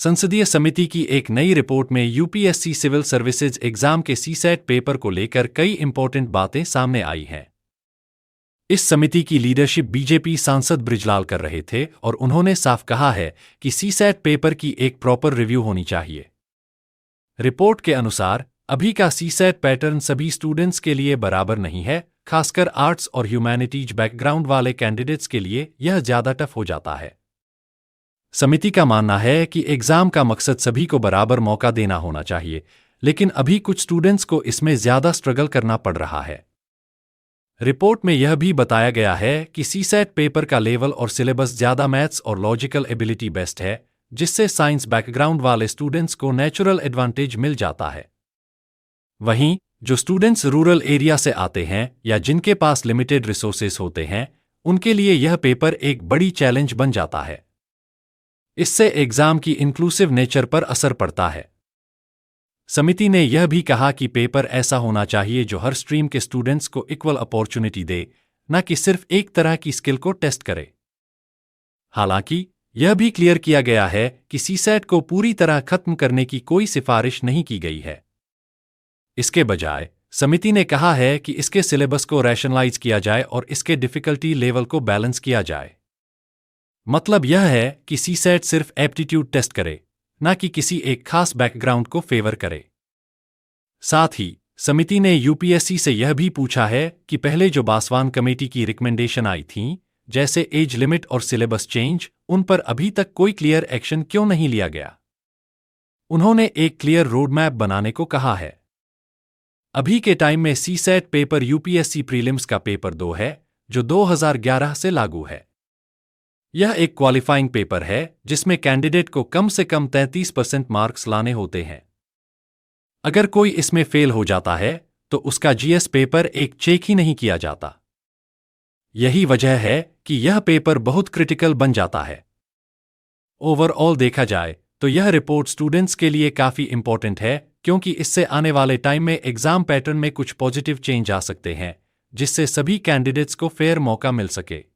संसदीय समिति की एक नई रिपोर्ट में यूपीएससी सिविल सर्विसेज एग्जाम के सीसैट पेपर को लेकर कई इंपॉर्टेंट बातें सामने आई हैं। इस समिति की लीडरशिप बीजेपी सांसद बृजलाल कर रहे थे और उन्होंने साफ कहा है कि सीसैट पेपर की एक प्रॉपर रिव्यू होनी चाहिए। रिपोर्ट के अनुसार अभी का सीसैट पैटर्न सभी स्टूडेंट्स के लिए बराबर नहीं है, खासकर आर्ट्स और ह्यूमैनिटीज बैकग्राउंड वाले कैंडिडेट्स के लिए यह ज्यादा टफ हो जाता है। समिति का मानना है कि एग्जाम का मकसद सभी को बराबर मौका देना होना चाहिए, लेकिन अभी कुछ स्टूडेंट्स को इसमें ज्यादा स्ट्रगल करना पड़ रहा है। रिपोर्ट में यह भी बताया गया है कि सीसैट पेपर का लेवल और सिलेबस ज्यादा मैथ्स और लॉजिकल एबिलिटी बेस्ड है, जिससे साइंस बैकग्राउंड वाले स्टूडेंट्स को नेचुरल एडवांटेज मिल जाता है। वहीं जो स्टूडेंट्स रूरल एरिया से आते हैं या जिनके पास लिमिटेड रिसोर्सेज होते हैं, उनके लिए यह पेपर एक बड़ी चैलेंज बन जाता है। इससे एग्जाम की इंक्लूसिव नेचर पर असर पड़ता है। समिति ने यह भी कहा कि पेपर ऐसा होना चाहिए जो हर स्ट्रीम के स्टूडेंट्स को इक्वल अपॉर्चुनिटी दे, न कि सिर्फ एक तरह की स्किल को टेस्ट करे। हालांकि यह भी क्लियर किया गया है कि सीसैट को पूरी तरह खत्म करने की कोई सिफारिश नहीं की गई है। इसके बजाय समिति ने कहा है कि इसके सिलेबस को रैशनलाइज किया जाए और इसके डिफिकल्टी लेवल को बैलेंस किया जाए। मतलब यह है कि सीसैट सिर्फ एप्टीट्यूड टेस्ट करे, न कि किसी एक खास बैकग्राउंड को फेवर करे। साथ ही समिति ने यूपीएससी से यह भी पूछा है कि पहले जो बासवान कमेटी की रिकमेंडेशन आई थीं, जैसे एज लिमिट और सिलेबस चेंज, उन पर अभी तक कोई क्लियर एक्शन क्यों नहीं लिया गया। उन्होंने एक क्लियर रोड मैप बनाने को कहा है। अभी के टाइम में सीसैट पेपर यूपीएससी प्रीलिम्स का पेपर 2 है, जो 2011 से लागू है। यह एक क्वालिफाइंग पेपर है जिसमें कैंडिडेट को कम से कम 33% मार्क्स लाने होते हैं। अगर कोई इसमें फेल हो जाता है तो उसका जीएस पेपर एक चेक ही नहीं किया जाता। यही वजह है कि यह पेपर बहुत क्रिटिकल बन जाता है। ओवरऑल देखा जाए तो यह रिपोर्ट स्टूडेंट्स के लिए काफी इंपॉर्टेंट है, क्योंकि इससे आने वाले टाइम में एग्जाम पैटर्न में कुछ पॉजिटिव चेंज आ सकते हैं, जिससे सभी कैंडिडेट्स को फेयर मौका मिल सके।